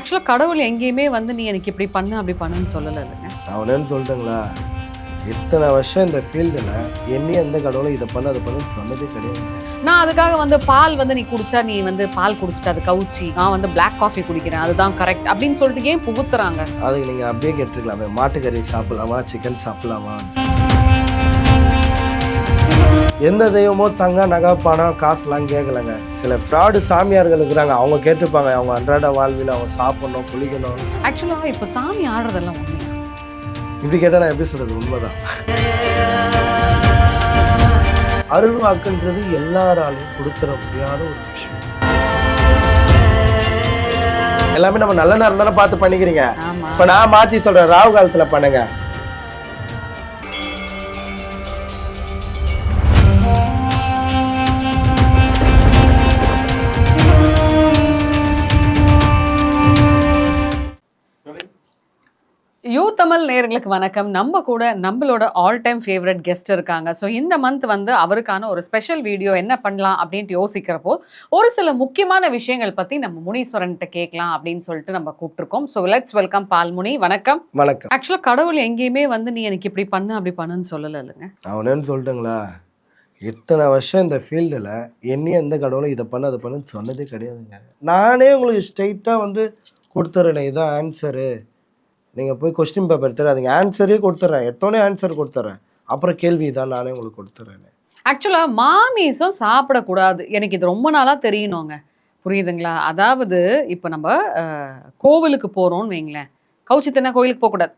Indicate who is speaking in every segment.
Speaker 1: ஆக்சுவலாக கடவுள் எங்கேயுமே வந்து நீ எனக்கு இப்படி பண்ணு அப்படி பண்ணுன்னு சொல்லலை இல்லைங்க.
Speaker 2: நான் ஒன்றுன்னு சொல்லிட்டுங்களா, இத்தனை வருஷம் இந்த ஃபீல்டில் என்னையும் எந்த கடவுளும் இதை பண்ணு அதை பண்ணுன்னு சொன்னதே கிடையாது.
Speaker 1: நான் அதுக்காக வந்து பால் வந்து நீ குடிச்சா நீ வந்து பால் குடிச்சிட்டு அது கவுச்சி, நான் வந்து பிளாக் காஃபி குடிக்கிறேன் அதுதான் கரெக்ட் அப்படின்னு சொல்லிட்டு ஏன் புகுத்துறாங்க?
Speaker 2: அதுக்கு நீங்கள் அப்படியே கேட்டுருக்கலாமே, மாட்டுக்கறி சாப்பிடலாமா சிக்கன் சாப்பிடலாமா. எந்த தெய்வமோ தங்க நகை பணம் காசுலாம் கேட்கலங்க. சில ஃப்ராடு சாமியார்கள் இருக்கிறாங்க, அவங்க கேட்டுப்பாங்க அவங்க அன்றாட வாழ்வில் அவங்க சாப்பிடணும் குளிக்கணும்.
Speaker 1: ஆக்சுவலாக இப்போ சாமி ஆடுறதெல்லாம் உண்மையா?
Speaker 2: இப்படி கேட்டால் நான் எப்படி சொல்கிறது, உண்மைதான். அருள் வாக்குன்றது எல்லாராலையும் கொடுத்துட முடியாத ஒரு விஷயம். எல்லாமே நம்ம நல்ல நேரம் தானே பார்த்து பண்ணிக்கிறீங்க. இப்போ நான் மாற்றி சொல்கிறேன், ராகு காலத்தில் பண்ணுங்க.
Speaker 1: யூ தமிழ் நேயர்களுக்கு வணக்கம். நம்ம கூட நம்மளோட ஆல் டைம் ஃபேவரட் கெஸ்ட் இருக்காங்க. ஸோ இந்த மந்த் வந்து அவருக்கான ஒரு ஸ்பெஷல் வீடியோ என்ன பண்ணலாம் அப்படின்ட்டு யோசிக்கிறப்போ ஒரு சில முக்கியமான விஷயங்கள் பற்றி நம்ம முனீஸ்வரன்கிட்ட கேட்கலாம் அப்படின்னு சொல்லிட்டு நம்ம கூப்பிட்டுருக்கோம். So let's welcome Palmuni. வணக்கம்.
Speaker 2: வணக்கம்.
Speaker 1: ஆக்சுவலாக கடவுள் எங்கேயுமே வந்து நீ எனக்கு இப்படி பண்ணு அப்படி பண்ணுன்னு சொல்லலை இல்லைங்க.
Speaker 2: நான் ஒன்றுன்னு சொல்லிட்டுங்களா, இத்தனை வருஷம் இந்த ஃபீல்டில் என்னையும் எந்த கடவுளும் இதை பண்ணு அதை பண்ணுன்னு சொன்னதே கிடையாதுங்க. நானே உங்களுக்கு ஸ்ட்ரெயிட்டாக வந்து கொடுத்துட்றேன், இதான் ஆன்சரு, நீங்கள் போய் கொஸ்டின் பேப்பர் எடுத்துறாதீங்க, ஆன்சரே கொடுத்துட்றேன், எத்தோனே ஆன்சர் கொடுத்துட்றேன், அப்புறம் கேள்வி தான் நானே உங்களுக்கு கொடுத்துட்றேன்.
Speaker 1: ஆக்சுவலாக மாமிஸும் சாப்பிடக்கூடாது, எனக்கு இது ரொம்ப நாளாக தெரியணுங்க, புரியுதுங்களா? அதாவது இப்போ நம்ம கோவிலுக்கு போகிறோம்னு வைங்களேன், கவுச்சி தின்னா கோவிலுக்கு போகக்கூடாது.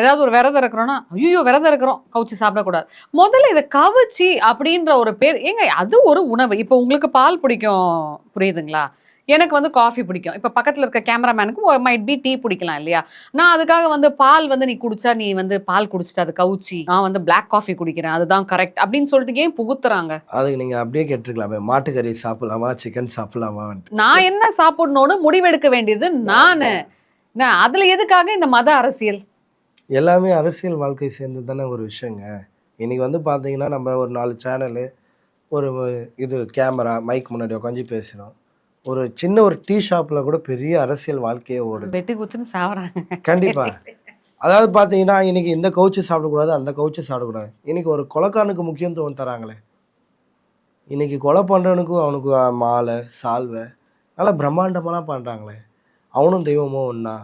Speaker 1: ஏதாவது ஒரு விரதம் இருக்கிறோன்னா ஐயோ விரதம் இருக்கிறோம் கவுச்சி சாப்பிடக்கூடாது. முதல்ல இதை கவுச்சி அப்படின்ற ஒரு பேர் ஏங்க, அது ஒரு உணவு. இப்போ உங்களுக்கு பால் பிடிக்கும், புரியுதுங்களா? எனக்கு வந்து காஃபி பிடிக்கும். இப்போ பக்கத்தில் இருக்க கேமராமேனுக்கு மைட் பி டீ பிடிக்கலாம் இல்லையா? நான் அதுக்காக வந்து பால் வந்து நீ குடிச்சா நீ வந்து பால் குடிச்சிட்டு அது கவுச்சி, நான் வந்து பிளாக் காஃபி குடிக்கிறேன் அதுதான் கரெக்ட் அப்படின்னு சொல்லிட்டு ஏன் புகுத்துறாங்க?
Speaker 2: அதுக்கு நீங்கள் அப்படியே கேட்டுருக்கலாமே, மாட்டுக்கறி சாப்பிடலாமா சிக்கன் சாப்பிடலாமா.
Speaker 1: நான் என்ன சாப்பிடணும்னு முடிவெடுக்க வேண்டியது நான். அதில் எதுக்காக இந்த மத அரசியல்?
Speaker 2: எல்லாமே அரசியல் வாழ்க்கை சேர்ந்து தானே ஒரு விஷயங்க. இன்றைக்கி வந்து பார்த்தீங்கன்னா நம்ம ஒரு 4 சேனலு, ஒரு இது கேமரா மைக் முன்னாடி உட்காந்து பேசுகிறோம். ஒரு சின்ன ஒரு டீ ஷாப்பில் கூட பெரிய அரசியல் வாழ்க்கையே ஓடுது.
Speaker 1: வெட்டு குத்துன்னு சாப்பிட்றாங்க.
Speaker 2: கண்டிப்பாக. அதாவது பார்த்தீங்கன்னா இன்றைக்கி இந்த கவுச்சி சாப்பிடக்கூடாது அந்த கவுச்சி சாப்பிடக்கூடாது. இன்றைக்கி ஒரு கொலைக்காரனுக்கு முக்கியத்துவம் தராங்களே, இன்றைக்கி கொலை பண்ணுறவனுக்கும் அவனுக்கு மாலை சால்வை நல்லா பிரம்மாண்டமெல்லாம் பண்ணுறாங்களே, அவனும் தெய்வமோ ஒன்றா.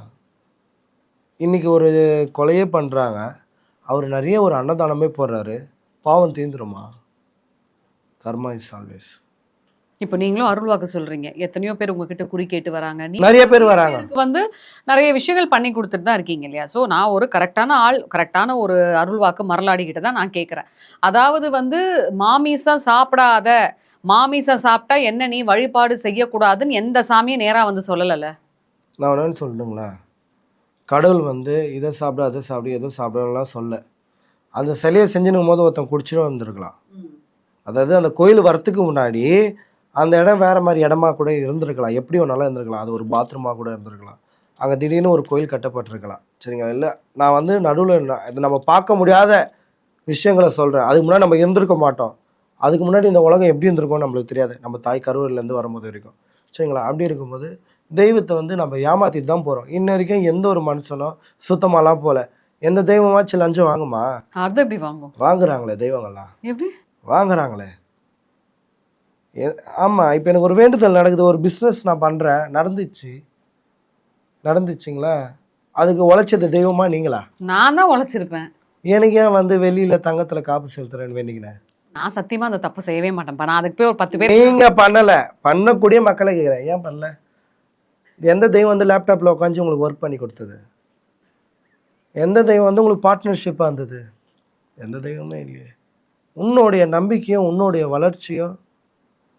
Speaker 2: இன்றைக்கி ஒரு கொலையே பண்ணுறாங்க, அவர் நிறைய ஒரு அன்னதானமே போடுறாரு, பாவம் தீந்துருமா? கர்மா இஸ் ஆல்வேஸ்.
Speaker 1: இப்போ நீங்களும் அருள் வாக்கு சொல்றீங்க, எத்தனையோ பேர் உங்ககிட்ட குறி கேட்டு வராங்க,
Speaker 2: நிறைய பேர் வராங்க,
Speaker 1: வந்து நிறைய விஷயங்கள் பண்ணி கொடுத்துட்டு தான் இருக்கீங்க இல்லையா? ஸோ நான் ஒரு கரெக்டான ஆள், கரெக்டான ஒரு அருள் வாக்கு மரலாடிக்கிட்ட தான் நான் கேட்குறேன். அதாவது வந்து மாமிசா சாப்பிடாத, மாமிசா சாப்பிட்டா என்ன நீ வழிபாடு செய்யக்கூடாதுன்னு எந்த சாமியும் நேராக வந்து சொல்லலைல்ல.
Speaker 2: நான் ஒன்று சொல்லணுங்களா, கடவுள் வந்து இதை சாப்பிட அதை சாப்பிடு எதுவும் சாப்பிடலாம் சொல்ல. அந்த சிலையை செஞ்சுனுக்கும் போது ஒருத்தன் குடிச்சிடும் வந்திருக்கலாம். அதாவது அந்த கோயில் வரத்துக்கு முன்னாடி அந்த இடம் வேறு மாதிரி இடமா கூட இருந்திருக்கலாம், எப்படி ஒன்றாலும் இருந்திருக்கலாம், அது ஒரு பாத்ரூமாக கூட இருந்திருக்கலாம், அங்கே திடீர்னு ஒரு கோயில் கட்டப்பட்டிருக்கலாம். சரிங்களா? இல்லை நான் வந்து நடுவில் இது நம்ம பார்க்க முடியாத விஷயங்களை சொல்கிறேன். அதுக்கு முன்னாடி நம்ம இருந்திருக்க மாட்டோம், அதுக்கு முன்னாடி இந்த உலகம் எப்படி இருந்திருக்கோம் நம்மளுக்கு தெரியாது, நம்ம தாய் கருவறையிலேருந்து வரும்போது வரைக்கும். சரிங்களா? அப்படி இருக்கும்போது தெய்வத்தை வந்து நம்ம ஏமாற்றிட்டு தான் போகிறோம். இன்ன வரைக்கும் எந்த ஒரு மனுஷனும் சுத்தமாலாம் போகல. எந்த தெய்வமாச்சும் லஞ்சம் வாங்குமா?
Speaker 1: அது எப்படி வாங்கும்?
Speaker 2: வாங்குறாங்களே தெய்வங்கள்லாம்,
Speaker 1: எப்படி
Speaker 2: வாங்குறாங்களே. ஆமாம், இப்போ எனக்கு ஒரு வேண்டுதல் நடக்குது, ஒரு பிஸ்னஸ் நான் பண்ணுறேன், நடந்துச்சுங்களா, அதுக்கு உழைச்சது தெய்வமா நீங்களா?
Speaker 1: நான் தான் உழைச்சிருப்பேன்.
Speaker 2: எனக்கு ஏன் வந்து வெளியில் தங்கத்தில் காப்பு செலுத்துறேன்னு வேண்டிக்கினேன்.
Speaker 1: நான் சத்தியமாக அந்த தப்பு செய்யவே மாட்டேன்ப்பா. நான் அதுக்கு போய் ஒரு 10 பேர்
Speaker 2: நீங்கள் பண்ணலை, பண்ணக்கூடிய மக்களை கேட்குறேன், ஏன் பண்ணல? எந்த தெய்வம் வந்து லேப்டாப்பில் உட்காந்து உங்களுக்கு ஒர்க் பண்ணி கொடுத்தது? எந்த தெய்வம் வந்து உங்களுக்கு பார்ட்னர்ஷிப்பாக இருந்தது? எந்த தெய்வமே இல்லையே. உன்னுடைய நம்பிக்கையும் உன்னுடைய வளர்ச்சியும்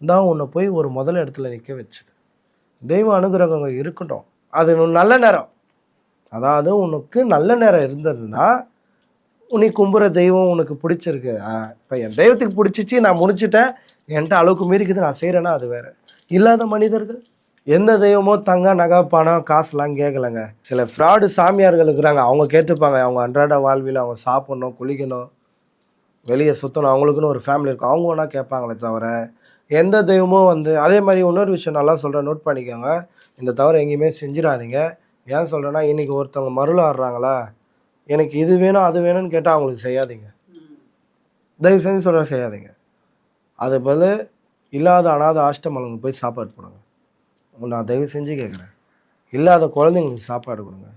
Speaker 2: தான் உன்னை போய் ஒரு முதல் இடத்துல நிற்க வச்சுது. தெய்வ அனுகிரகம் இருக்கட்டும், அது நல்ல நேரம், அதாவது உனக்கு நல்ல நேரம் இருந்ததுன்னா உனக்கு கும்புற தெய்வம் உனக்கு பிடிச்சிருக்கு. இப்போ என் தெய்வத்துக்கு பிடிச்சிச்சு, நான் முடிச்சுட்டேன், என்கிட்ட அளவுக்கு மீறிக்குது, நான் செய்கிறேன்னா அது வேறு. இல்லாத மனிதர்கள் எந்த தெய்வமோ தங்க நகை பணம் காசுலாம் கேட்கலங்க. சில ஃப்ராடு சாமியார்கள் இருக்கிறாங்க, அவங்க கேட்டுப்பாங்க அவங்க அன்றாட வாழ்வில் அவங்க சாப்பிட்ணும் குளிக்கணும் வெளியே சுற்றணும், அவங்களுக்குன்னு ஒரு ஃபேமிலி இருக்கும், அவங்க ஒன்றா கேட்பாங்களே தவிர எந்த தெய்வமும் வந்து அதே மாதிரி இன்னொரு விஷயம் நல்லா சொல்கிறேன், நோட் பண்ணிக்கோங்க. இந்த தவிர எங்கேயுமே செஞ்சிடாதீங்க. ஏன் சொல்கிறேன்னா, இன்றைக்கி ஒருத்தவங்க மருள் ஆடுறாங்களா, எனக்கு இது வேணும் அது வேணும்னு கேட்டால் அவங்களுக்கு செய்யாதீங்க. தயவு செஞ்சு சொல்கிற செய்யாதீங்க. அது போல் இல்லாத அனாத ஆஷ்டமங்களுக்கு போய் சாப்பாடு போடுங்க. நான் தயவு செஞ்சு கேட்குறேன், இல்லாத குழந்தைங்களுக்கு சாப்பாடு கொடுங்க.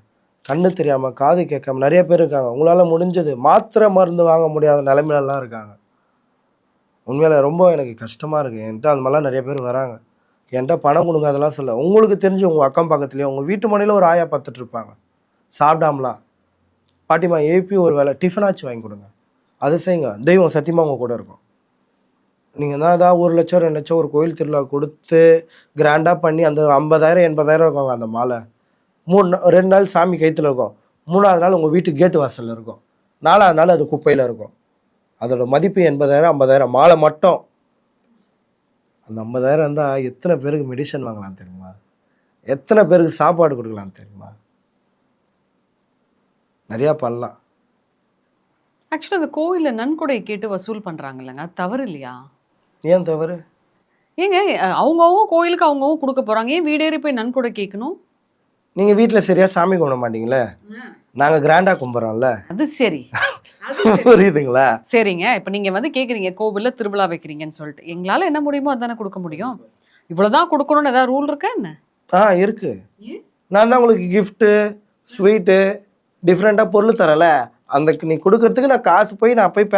Speaker 2: கண்ணு தெரியாமல் காது கேட்காம நிறைய பேர் இருக்காங்க. உங்களால் முடிஞ்சது மாத்திரை மருந்து வாங்க முடியாத நிலைமையிலலாம் இருக்காங்க. உண்மையில ரொம்ப எனக்கு கஷ்டமாக இருக்குது. என்கிட்ட அந்த மாதிரிலாம் நிறைய பேர் வராங்க. என்கிட்ட பணம் கொடுங்க அதெல்லாம் சொல்ல. உங்களுக்கு தெரிஞ்சு உங்கள் அக்கம் பக்கத்துலேயே உங்கள் வீட்டு மனையில் ஒரு ஆயா பார்த்துட்டு இருப்பாங்க, சாப்பிடாமலாம். பாட்டிமா ஏபி ஒரு வேளை டிஃபனாச்சு வாங்கி கொடுங்க, அது செய்யுங்க. தெய்வம் சத்தியமாக உங்கள் கூட இருக்கும். நீங்கள் தான் ஏதாவது 1 லட்சம் 2 லட்சம் ஒரு கோயில் திருவிழா கொடுத்து கிராண்டாக பண்ணி அந்த 50,000 80,000 இருக்குங்க அந்த மாலை. 2 நாள் சாமி கைத்தில் இருக்கும், 3ஆவது நாள் உங்கள் வீட்டு கேட்டு வாசலில் இருக்கும், 4ஆவது நாள் அது குப்பையில் இருக்கும். அதோட மதிப்பு 80,000 50,000 மாலை மட்டும். அந்த 50,000 இருந்தால் எத்தனை பேருக்கு மெடிசன் வாங்கலாம் தெரியுமா? எத்தனை பேருக்கு சாப்பாடு கொடுக்கலாம் தெரியுமா? நிறையா பண்ணலாம்.
Speaker 1: ஆக்சுவலாக அந்த கோவிலில் நன்கொடை கேட்டு வசூல் பண்ணுறாங்க இல்லைங்க, அது தவறு இல்லையா?
Speaker 2: ஏன் தவறு?
Speaker 1: ஏங்க அவங்கவுங்க கோயிலுக்கு அவங்கவுங்க கொடுக்க போகிறாங்க, ஏன் வீடேறி போய் நன்கொடை கேட்கணும்?
Speaker 2: நீங்கள் வீட்டில் சரியாக சாமி கும்பிட மாட்டீங்களே, நாங்கள் கிராண்டாக கும்பிட்றோம்ல.
Speaker 1: அது சரி,
Speaker 2: புரியுதுங்களா?
Speaker 1: சரிங்க. இப்போ நீங்கள் வந்து கேட்குறீங்க கோவிலில் திருவிழா வைக்கிறீங்கன்னு சொல்லிட்டு, எங்களால் என்ன முடியுமோ அதானே கொடுக்க முடியும். இவ்வளோதான் கொடுக்கணும்னு ஏதாவது ரூல் இருக்கா என்ன?
Speaker 2: இருக்கு. நான் தான் உங்களுக்கு கிஃப்ட்டு ஸ்வீட்டு டிஃப்ரெண்ட்டாக பொருள் தரல, அந்த நீ கொடுக்கறதுக்கு நான் காசு போய் நான் போய்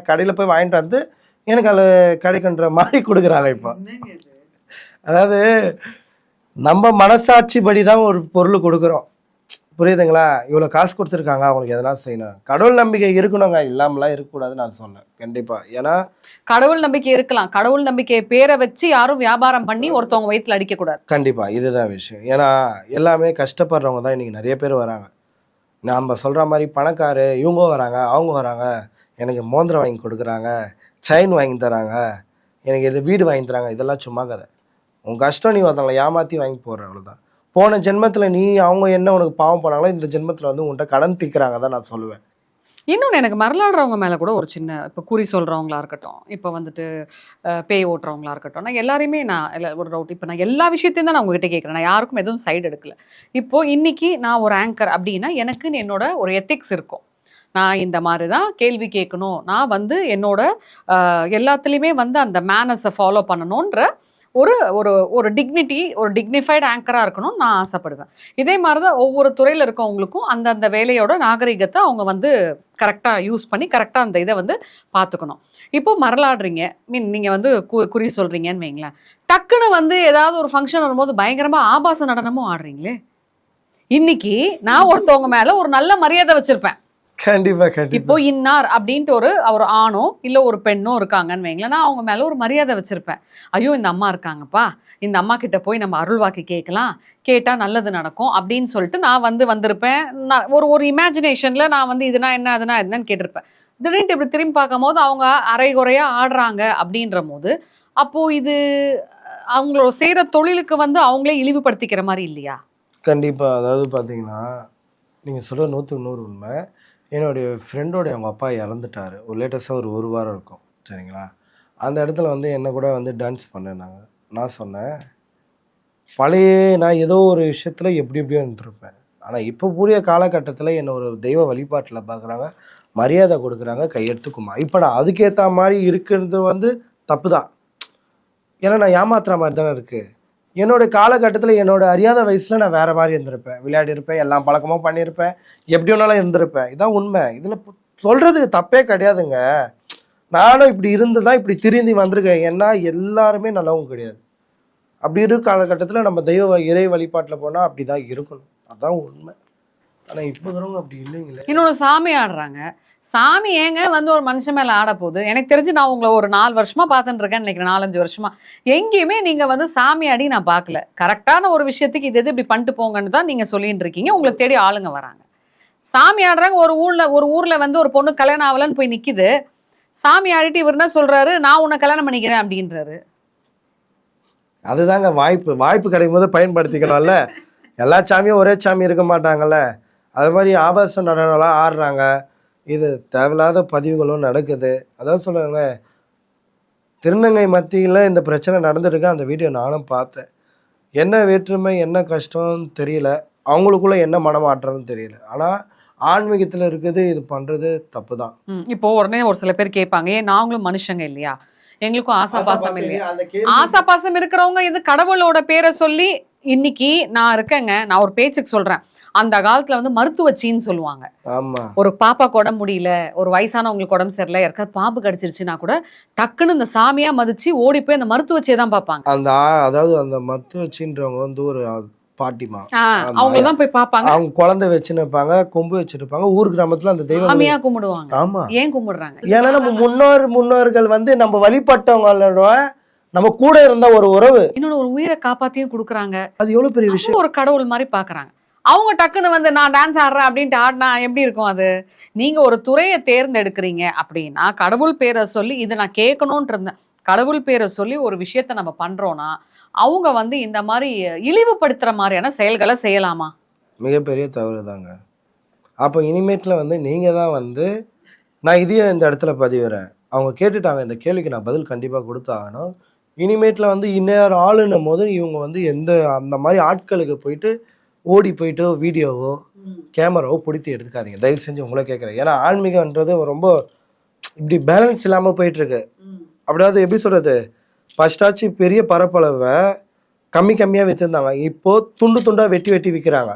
Speaker 2: கடையில் போய் வாங்கிட்டு வந்து எனக்கு அதில் கிடைக்கின்ற மாதிரி கொடுக்குறாங்க. இப்போ அதாவது நம்ம மனசாட்சி படி தான் ஒரு பொருள் கொடுக்குறோம், புரியுதுங்களா? இவ்வளோ காசு கொடுத்துருக்காங்க, அவங்களுக்கு எதனா செய்யணும். கடவுள் நம்பிக்கை இருக்கணுங்க, இல்லாமலாம் இருக்கக்கூடாதுன்னு நான் சொல்ல. கண்டிப்பாக. ஏன்னா
Speaker 1: கடவுள் நம்பிக்கை இருக்கலாம், கடவுள் நம்பிக்கையை பேரை வச்சு யாரும் வியாபாரம் பண்ணி ஒருத்தவங்க வயிற்றுல அடிக்கக்கூடாது.
Speaker 2: கண்டிப்பாக, இதுதான் விஷயம். ஏன்னா எல்லாமே கஷ்டப்படுறவங்க தான் இன்றைக்கி நிறைய பேர் வராங்க. நம்ம சொல்கிற மாதிரி பணக்காரு இவங்க வராங்க அவங்க வராங்க, எனக்கு மோந்திரம் வாங்கி கொடுக்குறாங்க, செயின் வாங்கி தராங்க, எனக்கு இது வீடு வாங்கி தராங்க. இதெல்லாம் சும்மா கதை. உன் கஷ்டம் நீ ஒருத்தவங்களை ஏமாற்றி வாங்கி போடுற, அவ்வளோதான். போன ஜென்மத்தில் நீ அவங்க என்ன உனக்கு பாவம் பண்ணாங்களோ இந்த ஜென்மத்தில் வந்து உன்கிட்ட கடன் தீர்க்குறாங்க தான் நான் சொல்லுவேன்.
Speaker 1: இன்னொன்று எனக்கு மரலாடுறவங்க மேலே கூட ஒரு சின்ன, இப்போ குறி சொல்கிறவங்களா இருக்கட்டும், இப்போ வந்துட்டு பேய் ஓட்டுறவங்களா இருக்கட்டும், நான் எல்லாரையுமே ஒரு டவுட். இப்போ நான் எல்லா விஷயத்தையும் தான் நான் உங்ககிட்ட கேட்குறேன், நான் யாருக்கும் எதுவும் சைடு எடுக்கல. இப்போது இன்றைக்கி நான் ஒரு ஆங்கர் அப்படின்னா எனக்குன்னு என்னோட ஒரு எத்திக்ஸ் இருக்கும். நான் இந்த மாதிரி தான் கேள்வி கேட்கணும், நான் வந்து என்னோட எல்லாத்துலேயுமே வந்து அந்த மேனஸை ஃபாலோ பண்ணணுன்ற ஒரு ஒரு ஒரு டிக்னிட்டி, ஒரு டிக்னிஃபைடு ஆங்கராக இருக்கணும்னு நான் ஆசைப்படுவேன். இதே மாதிரி தான் ஒவ்வொரு துறையில் இருக்கவங்களுக்கும் அந்தந்த வேலையோட நாகரிகத்தை அவங்க வந்து கரெக்டாக யூஸ் பண்ணி கரெக்டாக அந்த இதை வந்து பார்த்துக்கணும். இப்போ மரலாடுறீங்க, நீங்கள் வந்து குறி சொல்கிறீங்கன்னு வைங்களேன், டக்குன்னு வந்து ஏதாவது ஒரு ஃபங்க்ஷன் வரும்போது பயங்கரமாக ஆபாச நடனமும் ஆடுறீங்களே. இன்னைக்கு நான் ஒருத்தவங்க மேலே ஒரு நல்ல மரியாதை வச்சுருப்பேன், இப்போ இன்னார் அப்படின்ட்டு ஒரு ஆணோ இல்லை ஒரு பெண்ணோ இருக்காங்கன்னு வைங்களேன், நான் அவங்க மேலே ஒரு மரியாதை வச்சுருப்பேன். ஐயோ இந்த அம்மா இருக்காங்கப்பா, இந்த அம்மா கிட்ட போய் நம்ம அருள்வாக்கு கேட்கலாம், கேட்டால் நல்லது நடக்கும் அப்படின்னு சொல்லிட்டு நான் வந்திருப்பேன். நான் ஒரு இமேஜினேஷனில் நான் வந்து இதுனா என்ன அதுனா என்னன்னு கேட்டிருப்பேன். திடீர்னு இப்படி திரும்பி பார்க்கும் போது அவங்க அரைகுறையாக ஆடுறாங்க அப்படின்ற போது, அப்போது இது அவங்களோட செய்கிற தொழிலுக்கு வந்து அவங்களே இழிவுபடுத்திக்கிற மாதிரி இல்லையா?
Speaker 2: கண்டிப்பாக. அதாவது பார்த்தீங்கன்னா நீங்கள் சொல்கிற 100% உண்மை. என்னுடைய ஃப்ரெண்டோடைய அவங்க அப்பா இறந்துட்டார், ஒரு லேட்டஸ்ட்டாக ஒரு வாரம் இருக்கும், சரிங்களா? அந்த இடத்துல வந்து என்னை கூட வந்து டான்ஸ் பண்ணேனாங்க. நான் சொன்னேன், நான் ஏதோ ஒரு விஷயத்தில் எப்படியோ இருந்திருப்பேன், ஆனால் இப்போ கூடிய காலகட்டத்தில் என்னை ஒரு தெய்வ வழிபாட்டில் பார்க்குறாங்க, மரியாதை கொடுக்குறாங்க, கையெடுத்துக்குமா. இப்போ நான் அதுக்கேற்ற மாதிரி இருக்கிறது வந்து தப்பு தான். ஏன்னா நான் ஏமாத்துற மாதிரி தானே இருக்குது. என்னோடய காலகட்டத்தில் என்னோட அறியாத வயசில் நான் வேறு மாதிரி இருந்திருப்பேன், விளையாடி இருப்பேன், எல்லாம் பழக்கமாக பண்ணியிருப்பேன், எப்படி வேணாலும் இருந்திருப்பேன். இதான் உண்மை. இதில் சொல்கிறதுக்கு தப்பே கிடையாதுங்க. நானும் இப்படி இருந்து தான் இப்படி திரும்பி வந்திருக்கேன். ஏன்னா எல்லாருமே நல்லவங்க கிடையாது. அப்படி இருக்க காலகட்டத்தில் நம்ம இறை வழிபாட்டில் போனால் அப்படி தான் இருக்கணும், அதுதான் உண்மை. ஆனால் இப்போ இருக்கிறவங்க அப்படி இல்லைங்களே.
Speaker 1: இன்னொன்று சாமி ஆடுறாங்க. சாமி ஏங்க வந்து ஒரு மனுஷன் மேலே ஆட போகுது? எனக்கு தெரிஞ்சு நான் உங்களை ஒரு 4 வருஷமாக பார்த்துட்டு இருக்கேன்னு நினைக்கிறேன், 4-5 வருஷமா எங்கேயுமே நீங்கள் வந்து சாமி ஆடி நான் பார்க்கல. கரெக்டான ஒரு விஷயத்துக்கு இது இப்படி பண்ணிட்டு போங்கன்னு தான் நீங்கள் சொல்லிட்டு இருக்கீங்க. உங்களை தேடி ஆளுங்க வராங்க, சாமி ஆடுறாங்க. ஒரு ஊரில் வந்து ஒரு பொண்ணு கல்யாணம் ஆகலன்னு போய் நிற்கிது, சாமி ஆடிட்டு இவர் என்ன சொல்கிறாரு, நான் உன்னை கல்யாணம் பண்ணிக்கிறேன் அப்படின்றாரு.
Speaker 2: அதுதாங்க வாய்ப்பு கிடைக்கும் போது பயன்படுத்திக்கணும்ல. எல்லா சாமியும் ஒரே சாமி இருக்க மாட்டாங்கல்ல. அது மாதிரி ஆபாச நடனம்லாம் ஆடுறாங்க, இது தேவையில்லாத பதிவுகளும் நடக்குது. அதாவது சொல்லுவாங்களேன், திருநங்கை மத்தியில் இந்த பிரச்சனை நடந்துருக்கு. அந்த வீடியோ நானும் பார்த்தேன். என்ன வேற்றுமை என்ன கஷ்டம்னு தெரியல, அவங்களுக்குள்ள என்ன மனமாற்றம்னு தெரியல. ஆனால் ஆன்மீகத்தில் இருக்குது இது பண்ணுறது தப்பு தான்.
Speaker 1: இப்போ உடனே ஒரு சில பேர் கேட்பாங்க, ஏன் நாங்களும் மனுஷங்க இல்லையா, எங்களுக்கும் ஆசாபாசம் இல்லையா? ஆசாபாசம் இருக்கிறவங்க இது கடவுளோட பேரை சொல்லி இன்னைக்கு நான் இருக்கேங்க, நான் ஒரு பேச்சுக்கு சொல்றேன், அந்த காலத்துல வந்து மருத்துவச்சின்னு சொல்லுவாங்க.
Speaker 2: ஆமா,
Speaker 1: ஒரு பாப்பாக்கு உடம்பு முடியல, ஒரு வயசானவங்களுக்கு உடம்பு சரியில்லை, யாருக்காவது பாம்பு கடிச்சிருச்சுன்னா கூட டக்குன்னு இந்த சாமியா மதிச்சு ஓடி போய் அந்த மருத்துவச்சியை தான் பார்ப்பாங்க.
Speaker 2: அதாவது அந்த மருத்துவச்சின்றவங்க வந்து ஒரு பாட்டிமா,
Speaker 1: அவங்களதான் போய் பார்ப்பாங்க.
Speaker 2: அவங்க குழந்தை வச்சுருப்பாங்க, கொம்பு வச்சிருப்பாங்க. ஊர் கிராமத்துல அந்த தெய்வம்
Speaker 1: சாமியா கும்பிடுவாங்க.
Speaker 2: ஆமா,
Speaker 1: ஏன் கும்பிடுறாங்க?
Speaker 2: ஏன்னா நம்ம முன்னோர்கள் வந்து நம்ம வழிபட்டவங்களோட நம்ம கூட இருந்த ஒரு உறவு.
Speaker 1: இன்னொன்னு ஒரு உயிரை காப்பாத்தியும் கொடுக்குறாங்க.
Speaker 2: அது எவ்வளவு பெரிய விஷயம்.
Speaker 1: ஒரு கடவுள் மாதிரி பாக்குறாங்க. அவங்க டக்குன்னு வந்து நான் டான்ஸ் ஆடுறேன் அப்படின்ட்டு ஆடினா எப்படி இருக்கும் அது? நீங்க ஒரு துறையை தேர்ந்தெடுக்கிறீங்க அப்படின்னா கடவுள் பேரை சொல்லி இதை நான் கேட்கணும்னு இருந்தேன். கடவுள் பேரை சொல்லி ஒரு விஷயத்த நம்ம பண்றோம்னா அவங்க வந்து இந்த மாதிரி இழிவுபடுத்துற மாதிரியான செயல்களை செய்யலாமா?
Speaker 2: மிகப்பெரிய தவறு தாங்க. அப்போ இனிமேட்ல வந்து நீங்க தான் வந்து நான் இதையும் இந்த இடத்துல பதிவுறேன். அவங்க கேட்டுட்டாங்க, இந்த கேள்விக்கு நான் பதில் கண்டிப்பாக கொடுத்தாகணும். இனிமேட்ல வந்து இன்னொரு ஆளுன்னும் போது இவங்க வந்து அந்த மாதிரி ஆட்களுக்கு போயிட்டு ஓடி போயிட்டு வீடியோவோ கேமராவோ பிடித்து எடுத்துக்காதீங்க, தயவு செஞ்சு உங்களை கேட்குறேன். ஏன்னா ஆன்மீகன்றது ரொம்ப இப்படி பேலன்ஸ் இல்லாமல் போயிட்டுருக்கு. அப்படியாவது எப்படி சொல்கிறது, ஃபஸ்ட்டாச்சு பெரிய பரப்பளவை கம்மியாக விற்றுருந்தாங்க, இப்போது துண்டு துண்டாக வெட்டி விற்கிறாங்க.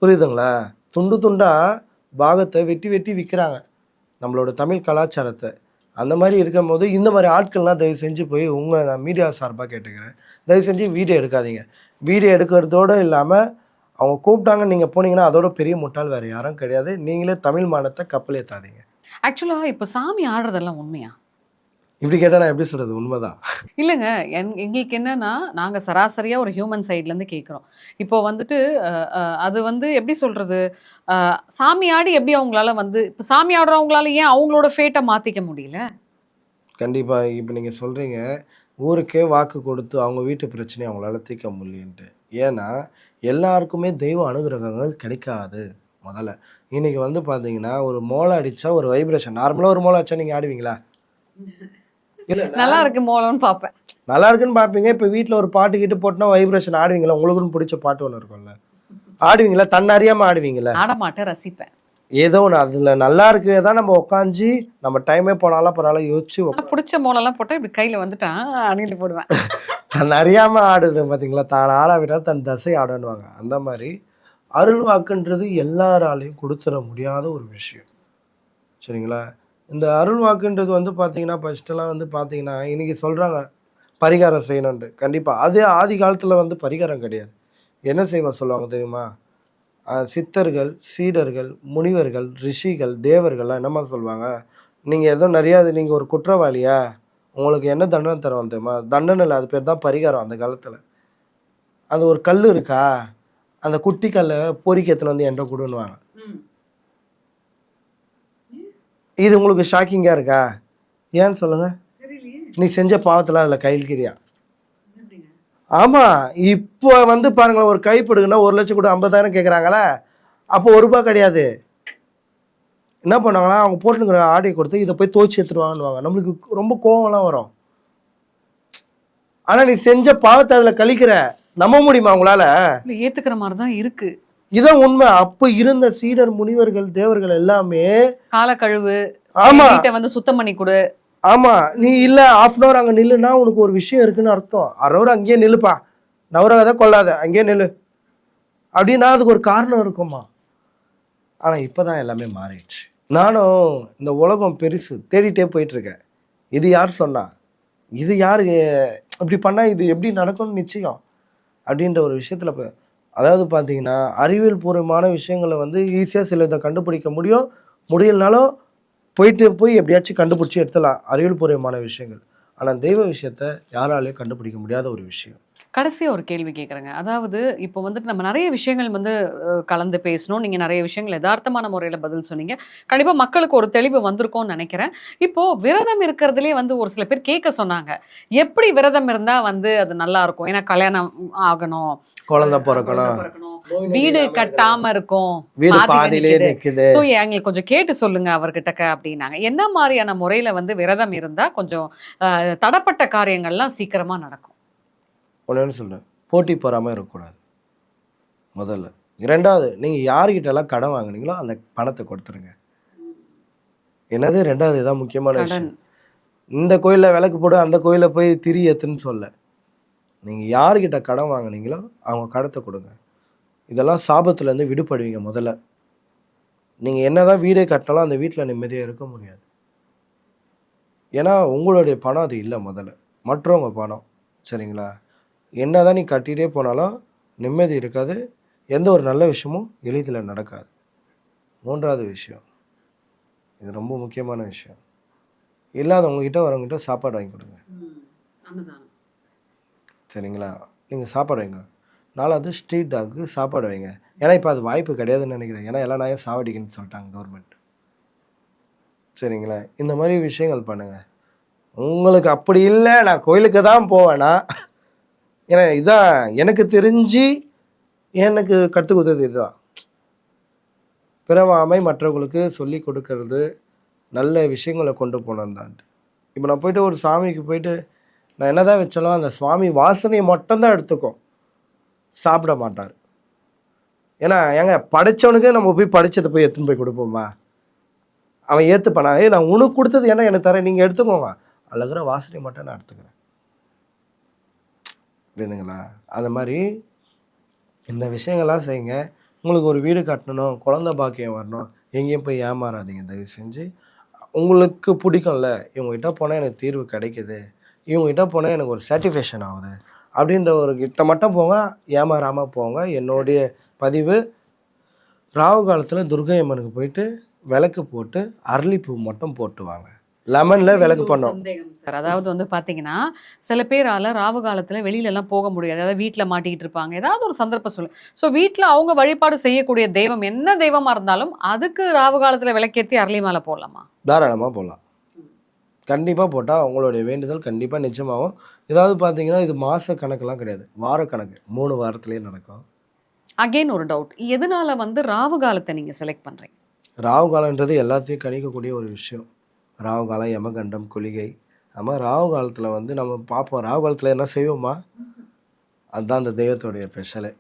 Speaker 2: புரியுதுங்களா? துண்டு துண்டாக பாகத்தை வெட்டி விற்கிறாங்க நம்மளோட தமிழ் கலாச்சாரத்தை. அந்த மாதிரி இருக்கும் போது இந்த மாதிரி ஆட்கள்லாம் தயவு செஞ்சு போய் நான் மீடியா சார்பாக கேட்டுக்கிறேன், தயவு செஞ்சு வீடியோ எடுக்காதீங்க. வீடியோ எடுக்கிறதோடு இல்லாமல் அவங்க கூப்பிட்டாங்க நீங்கள் போனீங்கன்னா அதோட பெரிய முட்டாள் வேறு யாரும் கிடையாது. நீங்களே தமிழ் மானத்தை கப்பல் ஏற்றாதீங்க.
Speaker 1: ஆக்சுவலாக இப்போ சாமி ஆடுறதெல்லாம் உண்மையா?
Speaker 2: இப்படி கேட்டால் நான் எப்படி சொல்கிறது, உண்மைதான்.
Speaker 1: இல்லைங்க, எங்களுக்கு என்னன்னா நாங்கள் சராசரியாக ஒரு ஹியூமன் சைட்லேருந்து கேட்குறோம். இப்போ வந்துட்டு அது வந்து எப்படி சொல்கிறது, சாமி ஆடி எப்படி அவங்களால வந்து இப்போ சாமி ஆடுறவங்களால ஏன் அவங்களோட ஃபேட்டை மாற்றிக்க முடியல?
Speaker 2: கண்டிப்பாக. இப்போ நீங்கள் சொல்கிறீங்க ஊருக்கே வாக்கு கொடுத்து அவங்க வீட்டு பிரச்சனையை அவங்களால தீர்க்க முடியலன்ட்டு. ஏன்னா எல்லாருக்குமே தெய்வ அனுகிரகங்கள் கிடைக்காது. முதல்ல இன்னைக்கு வந்து பார்த்தீங்கன்னா ஒரு மோளம் அடித்தா ஒரு வைப்ரேஷன், நார்மலாக ஒரு மோளம் அடித்தா நீங்கள் ஆடுவீங்களா? இல்லை,
Speaker 1: நல்லா இருக்கு மோளம்னு பார்ப்பேன்,
Speaker 2: நல்லா இருக்குன்னு பார்ப்பீங்க. இப்போ வீட்டில் ஒரு பாட்டு கிட்டு போட்டுனா வைப்ரேஷன் ஆடுவீங்களா? உங்களுக்குன்னு பிடிச்ச பாட்டு ஒன்று இருக்கும்ல, ஆடுவீங்களா? தன்னறியாமல் ஆடுவீங்களா?
Speaker 1: ஆட மாட்டேன், ரசிப்பேன்.
Speaker 2: ஏதோ ஒன்று அதில் நல்லா இருக்கு தான் நம்ம உட்காந்து நம்ம டைமே போனாலும் பரவாயில்ல யோசிச்சு
Speaker 1: பிடிச்ச மோளெல்லாம் போட்டால் இப்படி கையில் வந்துட்டான் அணிட்டு போடுவேன்.
Speaker 2: தன் அறியாமல் ஆடுது பார்த்தீங்களா, தான் ஆடாவிட்டால் தன் தசை ஆடணுவாங்க. அந்த மாதிரி அருள் வாக்குன்றது எல்லாராலையும் கொடுத்துட முடியாத ஒரு விஷயம், சரிங்களா? இந்த அருள் வாக்குன்றது வந்து பார்த்தீங்கன்னா ஃபஸ்ட்டெல்லாம் வந்து பார்த்தீங்கன்னா இன்றைக்கி சொல்கிறாங்க பரிகாரம் செய்யணுன்ட்டு. கண்டிப்பாக அதே ஆதி காலத்தில் வந்து பரிகாரம் கிடையாது. என்ன செய்வா சொல்லுவாங்க தெரியுமா? சித்தர்கள், சீடர்கள், முனிவர்கள், ரிஷிகள், தேவர்கள்லாம் என்னமா சொல்லுவாங்க, நீங்கள் ஏதோ நிறையா நீங்கள் ஒரு குற்றவாளியா, உங்களுக்கு என்ன தண்டனை தருவாங்க தெரியுமா? தண்டனை இல்லை, அது பேர் தான் பரிகாரம். அந்த காலத்தில் அது ஒரு கல் இருக்கா, அந்த குட்டி கல்லை பொறிக்கத்தில் வந்து என்கிட்ட கொடுன்னுவாங்க. இது உங்களுக்கு ஷாக்கிங்காக இருக்கா? ஏன்னு சொல்லுங்கள். நீ செஞ்ச பாவத்தில் அதில் கையில்கிறியா? ஆமாம். இப்போ வந்து பாருங்களேன், ஒரு கை பிடுங்கன்னா 1 லட்சம் கூட 50,000 கேட்குறாங்களே, அப்போ ₹1 கிடையாது. என்ன பண்ணுவாங்களா, அவங்க போட்டுங்கிற ஆடையை கொடுத்து இதை போய் துவைச்சி எடுத்துருவாங்கன்னுவாங்க. நம்மளுக்கு ரொம்ப கோவம்லாம் வரும். ஆனால் நீ செஞ்ச பாவத்தை அதில் கழிக்கிற, நம்ப முடியுமா உங்களால்?
Speaker 1: ஏற்றுக்கிற மாதிரி தான் இருக்கு.
Speaker 2: இதான் உண்மை. அப்போ இருந்த சீடர், முனிவர்கள், தேவர்கள் எல்லாமே
Speaker 1: கால கழுவு,
Speaker 2: ஆமா
Speaker 1: வந்து சுத்தம் பண்ணி கொடு.
Speaker 2: ஆமா, நீ இல்லை ½ அன் ஹவர் அங்கே நில்லுனா உனக்கு ஒரு விஷயம் இருக்குன்னு அர்த்தம். ½ ஹவர் அங்கேயே நில்லுப்பா, நவராத கொள்ளாத, அங்கேயே நில்லு அப்படின்னா அதுக்கு ஒரு காரணம் இருக்குமா. ஆனால் இப்போ தான் எல்லாமே மாறிடுச்சு. நானும் இந்த உலகம் பெருசு தேடிட்டே போயிட்டுருக்கேன். இது யார் சொன்னா, இது யார் இப்படி பண்ணால் இது எப்படி நடக்கும்னு நிச்சயம் அப்படின்ற ஒரு விஷயத்தில் அதாவது பார்த்தீங்கன்னா அறிவியல் பூர்வமான விஷயங்களை வந்து ஈஸியாக சில இதை கண்டுபிடிக்க முடியலனாலும் போய் எப்படியாச்சும் கண்டுபிடிச்சி எடுத்துலாம் அறிவியல் பூர்வமான விஷயங்கள். ஆனால் தெய்வ விஷயத்த யாராலையும் கண்டுபிடிக்க முடியாத ஒரு விஷயம்.
Speaker 1: கடைசியாக ஒரு கேள்வி கேட்குறேங்க. அதாவது இப்போ வந்துட்டு நம்ம நிறைய விஷயங்கள் வந்து கலந்து பேசணும். நீங்கள் நிறைய விஷயங்கள் யதார்த்தமான முறையில் பதில் சொன்னீங்க. கண்டிப்பாக மக்களுக்கு ஒரு தெளிவு வந்திருக்கும்னு நினைக்கிறேன். இப்போது விரதம் இருக்கிறதுலே வந்து ஒரு சில பேர் கேட்க சொன்னாங்க, எப்படி விரதம் இருந்தால் வந்து அது நல்லா இருக்கும்? ஏன்னா கல்யாணம் ஆகணும்,
Speaker 2: குழந்தை பிறக்கணும்,
Speaker 1: வீடு கட்டாம இருக்கும்,
Speaker 2: வீடு
Speaker 1: பாதியில
Speaker 2: பாதியிலே
Speaker 1: நிக்குது.
Speaker 2: நிக்குது.
Speaker 1: சோ எங்களுக்கு கொஞ்சம் கேட்டு சொல்லுங்க அவர்கிட்டக்க அப்படின்னாங்க. என்ன மாதிரியான முறையில வந்து விரதம் இருந்தா கொஞ்சம் தடப்பட்ட காரியங்கள்லாம் சீக்கிரமா நடக்கும்?
Speaker 2: ஒன்று சொல்றேன், போட்டி பொறாம இருக்கக்கூடாது முதல்ல. இரண்டாவது, நீங்க யாருக்கிட்ட எல்லாம் கடன் வாங்குனீங்களோ அந்த பணத்தை கொடுத்துருங்க. என்னது ரெண்டாவது, இதான் முக்கியமான
Speaker 1: கடன்.
Speaker 2: விஷயம். இந்த கோயில்ல விளக்கு போடு, அந்த கோயில்ல போய் திரி ஏத்துன்னு சொல்ல. நீங்க யாருக்கிட்ட கடன் வாங்குனீங்களோ அவங்க கடத்தை கொடுங்க. இதெல்லாம் சாபத்துல இருந்து விடுபடுவீங்க முதல்ல. நீங்க என்னதான் வீடே கட்டினாலும் அந்த வீட்டுல நிம்மதியா இருக்க முடியாது. ஏன்னா உங்களுடைய பணம் அது இல்லை, முதல்ல மற்றவங்க பணம். சரிங்களா? என்னதான் நீ கட்டிகிட்டே போனாலும் நிம்மதி இருக்காது, எந்த ஒரு நல்ல விஷயமும் எளிதில் நடக்காது. மூன்றாவது விஷயம், இது ரொம்ப முக்கியமான விஷயம், இல்லாதவங்ககிட்ட வரவங்ககிட்ட சாப்பாடு வாங்கி கொடுங்க. சரிங்களா? நீங்கள் சாப்பாடு வைங்க. நாலாவது, ஸ்ட்ரீட் டாக்கு சாப்பாடு வைங்க. ஏன்னா இப்போ அது வாய்ப்பு கிடையாதுன்னு நினைக்கிறேன். ஏன்னா எல்லா நாயும் சாவடிக்குன்னு சொல்லிட்டாங்க கவர்மெண்ட். சரிங்களா? இந்த மாதிரி விஷயங்கள் பண்ணுங்கள். உங்களுக்கு அப்படி இல்லை, நான் கோயிலுக்கு தான் போவேன்னா, ஏன்னா இதான் எனக்கு தெரிஞ்சு எனக்கு கற்றுக் கொடுத்தது. இதுதான் பிறவாமை மற்றவங்களுக்கு சொல்லி கொடுக்கறது, நல்ல விஷயங்களை கொண்டு போனது தான். இப்போ நான் போயிட்டு ஒரு சாமிக்கு போயிட்டு நான் என்னதான் வச்சாலும் அந்த சுவாமி வாசனையை மட்டும்தான் எடுத்துக்கும், சாப்பிட மாட்டார். ஏன்னா ஏங்க படைச்சவனுக்கு நம்ம போய் படித்ததை போய் எடுத்துன்னு போய் கொடுப்போமா? அவன் ஏற்றுப்பானா? நான் உனக்கு கொடுத்தது என்ன எனக்கு தரேன், நீங்கள் எடுத்துக்கோங்க, அழகிற வாசனை மட்டும் நான் எடுத்துக்கிறேன். புரியுதுங்களா? அது மாதிரி இந்த விஷயங்கள்லாம் செய்யுங்க. உங்களுக்கு ஒரு வீடு கட்டணும், குழந்தை பாக்கியம் வரணும், எங்கேயும் போய் ஏமாறாதீங்க தயவு செஞ்சு. உங்களுக்கு பிடிக்கும்ல, இவங்ககிட்ட போனால் எனக்கு தீர்வு கிடைக்குது, இவங்ககிட்ட போனால் எனக்கு ஒரு சாட்டிஸ்ஃபேக்ஷன் ஆகுது அப்படின்ற ஒரு கிட்ட மட்டும் போங்க, ஏமாறாமல் போங்க. என்னுடைய பதிவு, ராகு காலத்தில் துர்கை அம்மனுக்கு போயிட்டு விளக்கு போட்டு அரளிப்பூ மட்டும் போட்டு வாங்க. லெமன்ல விளக்கு பண்ணோம்
Speaker 1: சார். அதாவது வந்து பாத்தீங்கன்னா சில பேரால ராவு காலத்துல வெளியில எல்லாம் போக முடியாது, அதாவது வீட்டுல மாட்டிக்கிட்டு இருப்பாங்க, ஏதாவது ஒரு சந்தர்ப்பம் சொல்லு. ஸோ வீட்டுல அவங்க வழிபாடு செய்யக்கூடிய தெய்வம் என்ன தெய்வமா இருந்தாலும் அதுக்கு ராவு காலத்துல விளக்கேத்தி அரளி மாலை போடலாமா?
Speaker 2: தாராளமாக போடலாம். கண்டிப்பாக போட்டால் அவங்களுடைய வேண்டுதல் கண்டிப்பாக நிச்சயமாகும். ஏதாவது பார்த்தீங்கன்னா இது மாத கணக்கெல்லாம் கிடையாது, வார கணக்கு, 3 வாரத்துலேயே நடக்கும்.
Speaker 1: அகைன் ஒரு டவுட், எதனால வந்து ராவு காலத்தை நீங்க செலக்ட் பண்றீங்க?
Speaker 2: ராகு காலன்றது எல்லாத்தையும் கணிக்கக்கூடிய ஒரு விஷயம். ராகு காலம், யமகண்டம், குளிகை. நம்ம ராகு காலத்தில் வந்து நம்ம பார்ப்போம், ராகு காலத்தில் என்ன செய்வோமா, அதுதான் அந்த தெய்வத்துடைய ஸ்பெஷலே.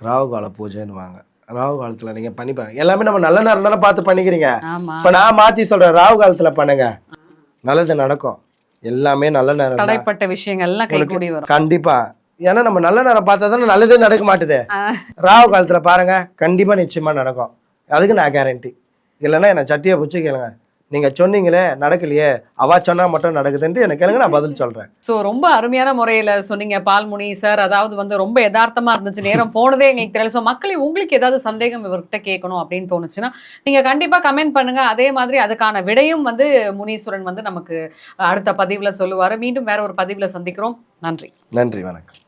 Speaker 2: ராகு கால பூஜைன்னு வாங்க. ராகு காலத்தில் நீங்கள் பண்ணிப்பாங்க, எல்லாமே நம்ம நல்ல நேரம் தானே பார்த்து பண்ணிக்கிறீங்க. இப்போ நான் மாற்றி சொல்கிறேன், ராகு காலத்தில் பண்ணுங்க, நல்லது நடக்கும். எல்லாமே நல்ல நேரம்,
Speaker 1: தடைப்பட்ட விஷயங்கள்லாம் கைகூடி வரும்
Speaker 2: கண்டிப்பா. ஏன்னா நம்ம நல்ல நேரம் பார்த்தா தானே நல்லதே நடக்க மாட்டுது. ராகு காலத்துல பாருங்க, கண்டிப்பா நிச்சயமா நடக்கும், அதுக்கு நான் கேரண்டி. இல்லைன்னா என்ன சட்டியை பிடிச்சி கேளுங்க, நீங்க சொன்னீங்களே நடக்கலையே, அவா சொன்னா மட்டும் நடக்குதுன்ட்டு எனக்கு கேளுங்க, நான் பதில் சொல்றேன்.
Speaker 1: ஸோ ரொம்ப அருமையான முறையில சொன்னீங்க பால்முனி சார். அதாவது வந்து ரொம்ப யதார்த்தமா இருந்துச்சு, நேரம் போனதே எங்களுக்கு தெரியல. ஸோ மக்களே, உங்களுக்கு ஏதாவது சந்தேகம் இவர்கிட்ட கேட்கணும் அப்படின்னு தோணுச்சுன்னா நீங்க கண்டிப்பா கமெண்ட் பண்ணுங்க. அதே மாதிரி அதுக்கான விடையும் வந்து முனீஸ்வரன் வந்து நமக்கு அடுத்த பதிவுல சொல்லுவாரு. மீண்டும் வேற ஒரு பதிவுல சந்திக்கிறோம். நன்றி.
Speaker 2: நன்றி, வணக்கம்.